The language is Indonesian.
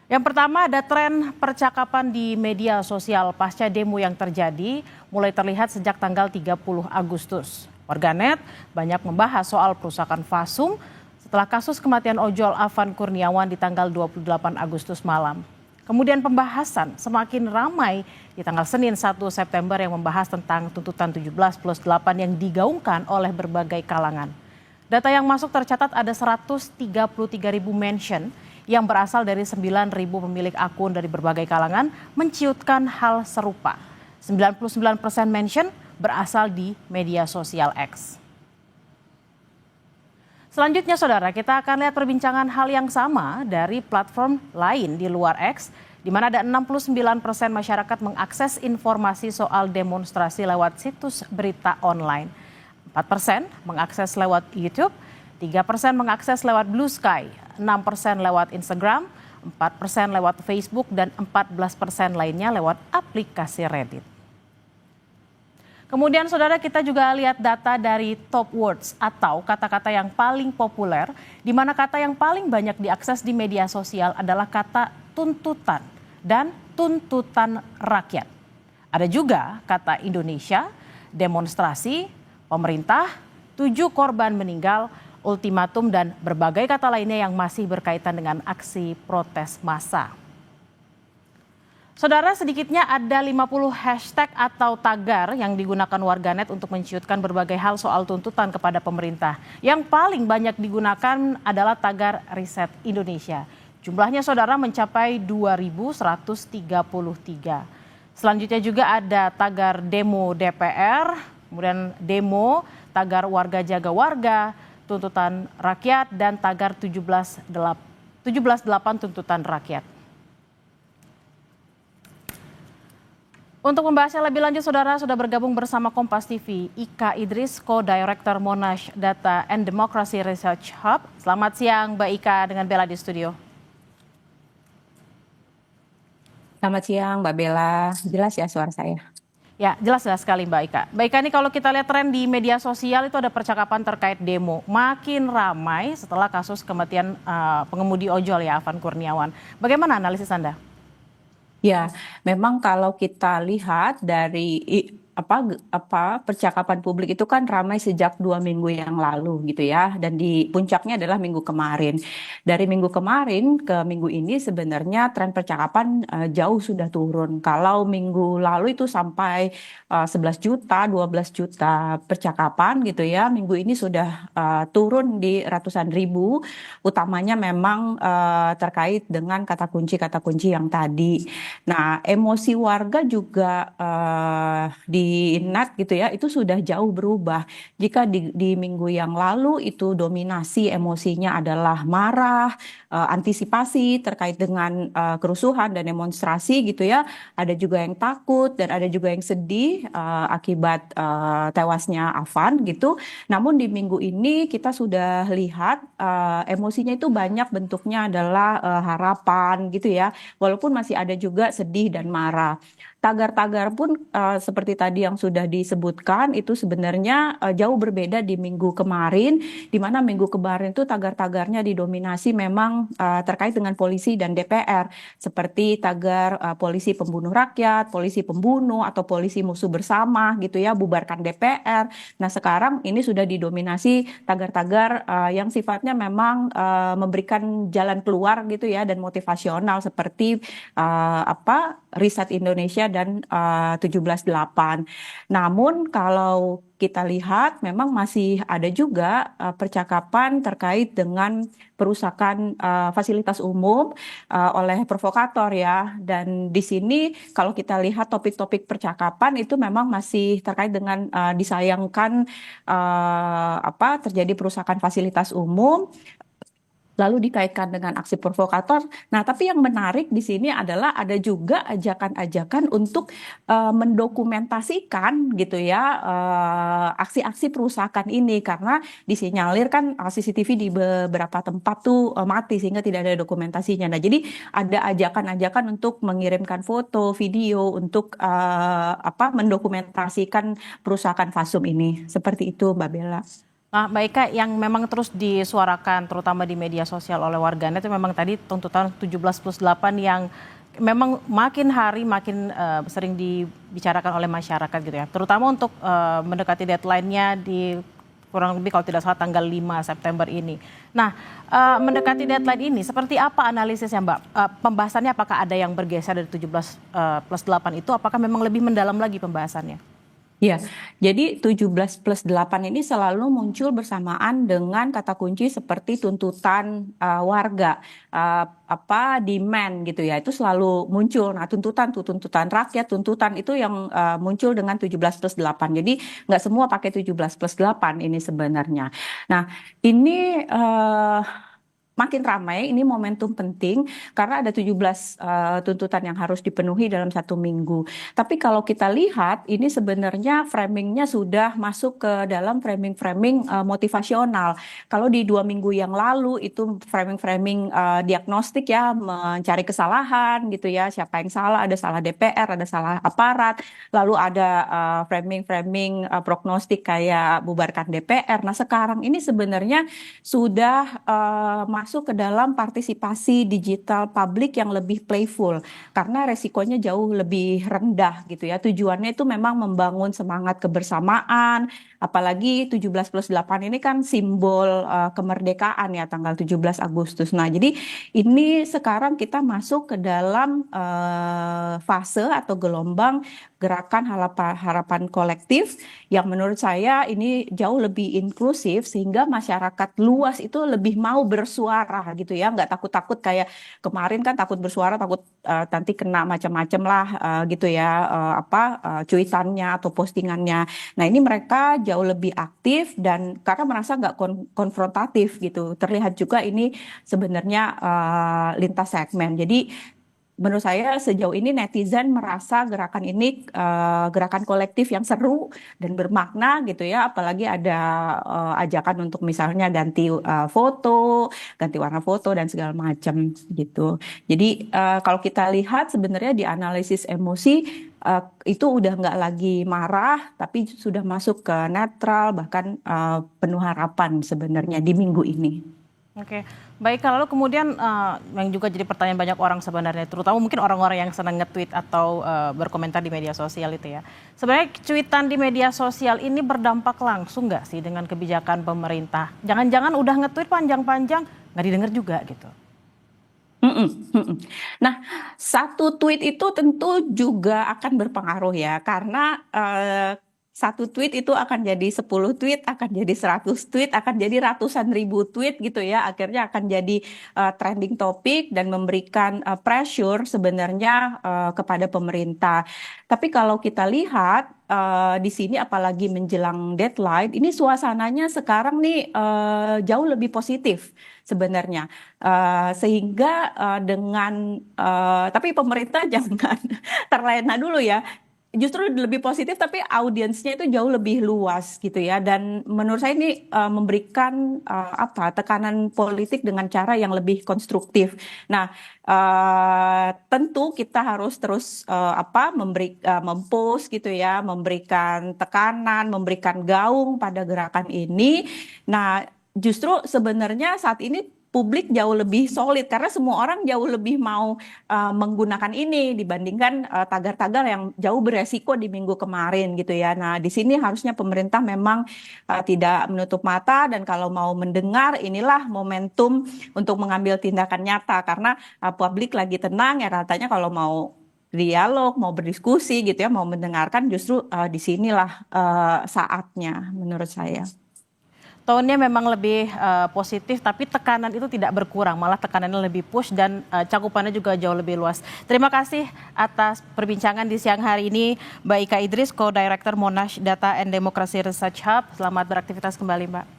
Yang pertama ada tren percakapan di media sosial pasca demo yang terjadi mulai terlihat sejak tanggal 30 Agustus. Warganet banyak membahas soal perusakan Fasum setelah kasus kematian ojol Afan Kurniawan di tanggal 28 Agustus malam. Kemudian pembahasan semakin ramai di tanggal Senin 1 September yang membahas tentang tuntutan 17+8 yang digaungkan oleh berbagai kalangan. Data yang masuk tercatat ada 133.000 mention yang berasal dari 9.000 pemilik akun dari berbagai kalangan menciutkan hal serupa. 99% mention berasal di media sosial X. Selanjutnya saudara, kita akan lihat perbincangan hal yang sama dari platform lain di luar X, di mana ada 69% masyarakat mengakses informasi soal demonstrasi lewat situs berita online. 4% mengakses lewat YouTube, 3% mengakses lewat Blue Sky, 6% lewat Instagram, 4% lewat Facebook, dan 14% lainnya lewat aplikasi Reddit. Kemudian saudara, kita juga lihat data dari top words atau kata-kata yang paling populer, di mana kata yang paling banyak diakses di media sosial adalah kata tuntutan dan tuntutan rakyat. Ada juga kata Indonesia, demonstrasi, pemerintah, 7 korban meninggal, ultimatum, dan berbagai kata lainnya yang masih berkaitan dengan aksi protes massa. Saudara, sedikitnya ada 50 hashtag atau tagar yang digunakan warganet untuk menciutkan berbagai hal soal tuntutan kepada pemerintah. Yang paling banyak digunakan adalah tagar Riset Indonesia. Jumlahnya saudara mencapai 2.133. Selanjutnya juga ada tagar demo DPR, kemudian demo, tagar warga jaga warga, tuntutan rakyat, dan tagar 17+8 tuntutan rakyat. Untuk membahasnya lebih lanjut, saudara, sudah bergabung bersama Kompas TV, Ika Idris, Co-Director Monash Data and Democracy Research Hub. Selamat siang, Mbak Ika, dengan Bella di studio. Selamat siang, Mbak Bella. Jelas ya suara saya? Ya, jelas sekali Mbak Ika. Mbak Ika, ini kalau kita lihat tren di media sosial itu ada percakapan terkait demo. Makin ramai setelah kasus kematian pengemudi ojol ya, Afan Kurniawan. Bagaimana analisis Anda? Ya, memang kalau kita lihat dari percakapan publik itu kan ramai sejak 2 minggu yang lalu gitu ya, dan di puncaknya adalah minggu kemarin. Dari minggu kemarin ke minggu ini sebenarnya tren percakapan jauh sudah turun. Kalau minggu lalu itu sampai 11 juta, 12 juta percakapan gitu ya, minggu ini sudah turun di ratusan ribu. Utamanya memang terkait dengan kata kunci yang tadi. Nah, emosi warga juga di net gitu ya, itu sudah jauh berubah. Jika di minggu yang lalu itu dominasi emosinya adalah marah, antisipasi terkait dengan kerusuhan dan demonstrasi gitu ya. Ada juga yang takut dan ada juga yang sedih akibat tewasnya Afan gitu. Namun di minggu ini kita sudah lihat emosinya itu banyak bentuknya adalah harapan gitu ya. Walaupun masih ada juga sedih dan marah. Tagar-tagar pun seperti tadi yang sudah disebutkan itu sebenarnya jauh berbeda di minggu kemarin, di mana minggu kemarin itu tagar-tagarnya didominasi memang terkait dengan polisi dan DPR, seperti tagar polisi pembunuh rakyat, polisi pembunuh, atau polisi musuh bersama gitu ya, bubarkan DPR. Nah sekarang ini sudah didominasi tagar-tagar yang sifatnya memang memberikan jalan keluar gitu ya, dan motivasional seperti Riset Indonesia dan 17+8. Namun kalau kita lihat memang masih ada juga percakapan terkait dengan perusakan fasilitas umum oleh provokator ya. Dan di sini kalau kita lihat topik-topik percakapan itu memang masih terkait dengan disayangkan terjadi perusakan fasilitas umum, lalu dikaitkan dengan aksi provokator. Nah, tapi yang menarik di sini adalah ada juga ajakan-ajakan untuk mendokumentasikan gitu ya aksi-aksi perusakan ini, karena disinyalir kan CCTV di beberapa tempat tuh mati sehingga tidak ada dokumentasinya. Nah, jadi ada ajakan-ajakan untuk mengirimkan foto, video untuk mendokumentasikan perusakan Fasum ini. Seperti itu, Mbak Bella. Nah, Mbak Ika, yang memang terus disuarakan terutama di media sosial oleh warganet itu memang tadi tuntutan 17+8 yang memang makin hari makin sering dibicarakan oleh masyarakat gitu ya. Terutama untuk mendekati deadline-nya di kurang lebih kalau tidak salah tanggal 5 September ini. Nah, mendekati deadline ini seperti apa analisisnya Mbak? Pembahasannya apakah ada yang bergeser dari 17+8 itu? Apakah memang lebih mendalam lagi pembahasannya? Ya, jadi 17+8 ini selalu muncul bersamaan dengan kata kunci seperti tuntutan warga, demand gitu ya, itu selalu muncul. Nah, tuntutan rakyat, tuntutan itu yang muncul dengan 17+8. Jadi nggak semua pakai 17+8 ini sebenarnya. Nah, ini makin ramai, ini momentum penting karena ada 17 tuntutan yang harus dipenuhi dalam 1 minggu. Tapi kalau kita lihat, ini sebenarnya framingnya sudah masuk ke dalam framing-framing motivasional. Kalau di 2 minggu yang lalu itu framing-framing diagnostik ya, mencari kesalahan gitu ya, siapa yang salah, ada salah DPR, ada salah aparat, lalu ada framing-framing prognostik kayak bubarkan DPR. Nah sekarang ini sebenarnya sudah masuk ke dalam partisipasi digital publik yang lebih playful karena resikonya jauh lebih rendah gitu ya. Tujuannya itu memang membangun semangat kebersamaan, apalagi 17+8 ini kan simbol kemerdekaan ya tanggal 17 Agustus. Nah, jadi ini sekarang kita masuk ke dalam fase atau gelombang gerakan harapan kolektif yang menurut saya ini jauh lebih inklusif sehingga masyarakat luas itu lebih mau bersuara gitu ya, nggak takut-takut kayak kemarin kan takut bersuara, takut nanti kena macam-macam lah gitu ya, cuitannya atau postingannya. Nah ini mereka jauh lebih aktif dan karena merasa nggak konfrontatif gitu, terlihat juga ini sebenarnya lintas segmen. Jadi menurut saya sejauh ini netizen merasa gerakan ini gerakan kolektif yang seru dan bermakna gitu ya, apalagi ada ajakan untuk misalnya ganti foto, ganti warna foto dan segala macam gitu. Jadi kalau kita lihat sebenarnya di analisis emosi itu udah nggak lagi marah, tapi sudah masuk ke netral bahkan penuh harapan sebenarnya di minggu ini. Oke, baik. Lalu kemudian yang juga jadi pertanyaan banyak orang sebenarnya, terutama mungkin orang-orang yang senang nge-tweet atau berkomentar di media sosial itu ya. Sebenarnya cuitan di media sosial ini berdampak langsung nggak sih dengan kebijakan pemerintah? Jangan-jangan udah nge-tweet panjang-panjang nggak didengar juga gitu. Nah, satu tweet itu tentu juga akan berpengaruh ya, karena satu tweet itu akan jadi 10 tweet, akan jadi 100 tweet, akan jadi ratusan ribu tweet gitu ya. Akhirnya akan jadi trending topik dan memberikan pressure sebenarnya kepada pemerintah. Tapi kalau kita lihat di sini apalagi menjelang deadline, ini suasananya sekarang nih jauh lebih positif sebenarnya. Sehingga tapi pemerintah jangan terlena dulu ya. Justru lebih positif tapi audiensnya itu jauh lebih luas gitu ya, dan menurut saya ini memberikan tekanan politik dengan cara yang lebih konstruktif. Nah tentu kita harus terus mempost gitu ya, memberikan tekanan, memberikan gaung pada gerakan ini. Nah justru sebenarnya saat ini publik jauh lebih solid karena semua orang jauh lebih mau menggunakan ini dibandingkan tagar-tagar yang jauh beresiko di minggu kemarin gitu ya. Nah, di sini harusnya pemerintah memang tidak menutup mata dan kalau mau mendengar inilah momentum untuk mengambil tindakan nyata karena publik lagi tenang ya, katanya kalau mau dialog, mau berdiskusi gitu ya, mau mendengarkan justru di sinilah saatnya menurut saya. Tone-nya memang lebih positif, tapi tekanan itu tidak berkurang, malah tekanannya lebih push dan cakupannya juga jauh lebih luas. Terima kasih atas perbincangan di siang hari ini, Mbak Ika Idris, Co-Director Monash Data and Democracy Research Hub. Selamat beraktivitas kembali, Mbak.